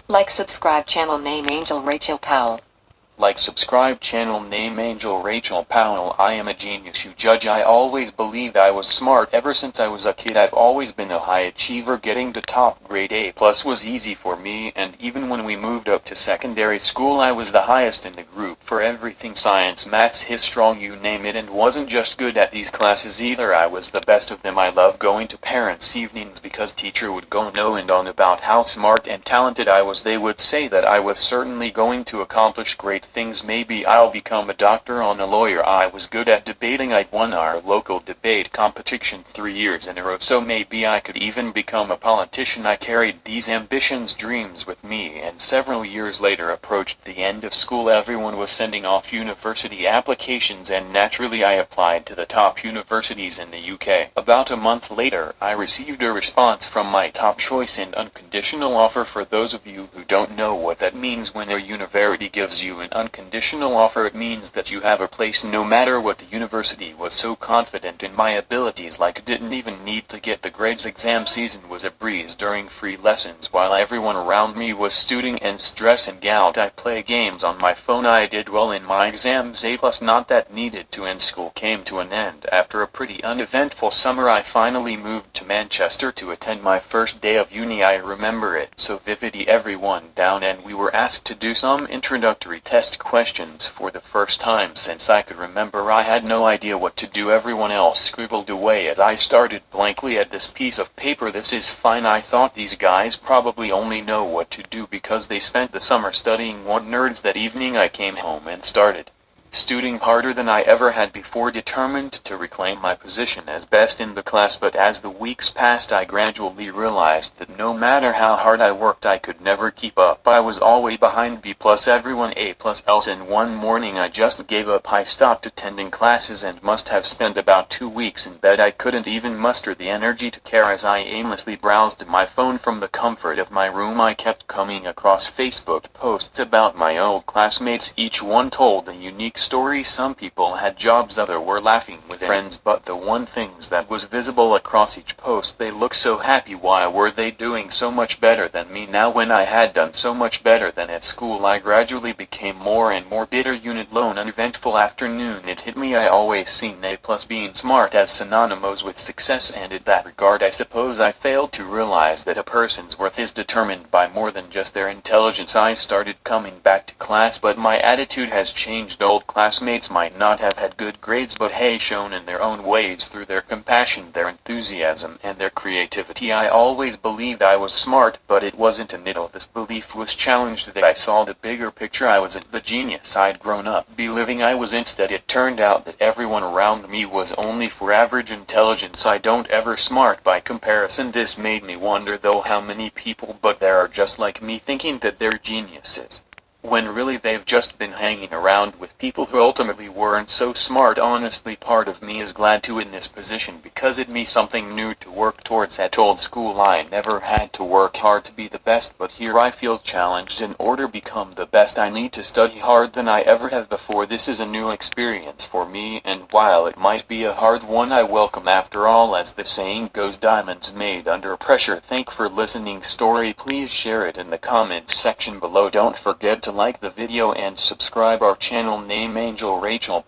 Like subscribe channel name Angel Rachel Powell. Like subscribe channel name Angel Rachel Powell. I am a genius, you judge. I always believed I was smart. Ever since I was a kid I've always been a high achiever. Getting the top grade A+ was easy for me, and even when we moved up to secondary school I was the highest in the group for everything: science, maths, history, you name it. And wasn't just good at these classes either, I was the best of them. I loved going to parents' evenings because teacher would go on about how smart and talented I was. They would say that I was certainly going to accomplish great things. Maybe I'll become a doctor or a lawyer. I was good at debating. I'd won our local debate competition 3 years in a row, so maybe I could even become a politician. I carried these ambitions, dreams with me, and several years later approached the end of school. Everyone was sending off university applications, and naturally I applied to the top universities in the UK. About a month later, I received a response from my top choice and unconditional offer. For those of you who don't know what that means, when a university gives you an unconditional offer, it means that you have a place no matter what. The university was so confident in my abilities, like didn't even need to get the grades. Exam season was a breeze during free lessons while everyone around me was studying and stress and gout. I play games on my phone. I did well in my exams, A+, not that needed to, and school came to an end. After a pretty uneventful summer I finally moved to Manchester to attend my first day of uni. I remember it so vividly. Everyone down and we were asked to do some introductory test questions. For the first time since I could remember I had no idea what to do. Everyone else scribbled away as I started blankly at this piece of paper. This is fine, I thought. These guys probably only know what to do because they spent the summer studying. What nerds. That evening I came home and started studying harder than I ever had before, determined to reclaim my position as best in the class. But as the weeks passed I gradually realized that no matter how hard I worked I could never keep up. I was always behind B+, everyone A+ else, and one morning I just gave up. I stopped attending classes and must have spent about 2 weeks in bed. I couldn't even muster the energy to care as I aimlessly browsed my phone from the comfort of my room. I kept coming across Facebook posts about my old classmates. Each one told a unique story. Some people had jobs, others were laughing with friends, but the one thing that was visible across each post: they looked so happy. Why were they doing so much better than me now when I had done so much better than at school? I gradually became more and more bitter. Unit lone uneventful afternoon it hit me. I always seen A+ being smart as synonymous with success, and in that regard I suppose I failed to realize that a person's worth is determined by more than just their intelligence. I started coming back to class, but my attitude has changed. Old classmates might not have had good grades, but hey, shown in their own ways through their compassion, their enthusiasm, and their creativity. I always believed I was smart, but it wasn't until this belief was challenged that I saw the bigger picture. I wasn't the genius I'd grown up believing I was. Instead, it turned out that everyone around me was only for average intelligence. I don't ever smart by comparison. This made me wonder though how many people but there are just like me, thinking that they're geniuses, when really they've just been hanging around with people who ultimately weren't so smart. Honestly, part of me is glad to in this position because it means something new to work towards. At old school I never had to work hard to be the best, but here I feel challenged. In order to become the best I need to study hard than I ever have before. This is a new experience for me, and while it might be a hard one, I welcome. After all, as the saying goes, diamonds made under pressure. Thank for listening. Story, please share it in the comments section below. Don't forget to like the video and subscribe our channel name Angel Rachel.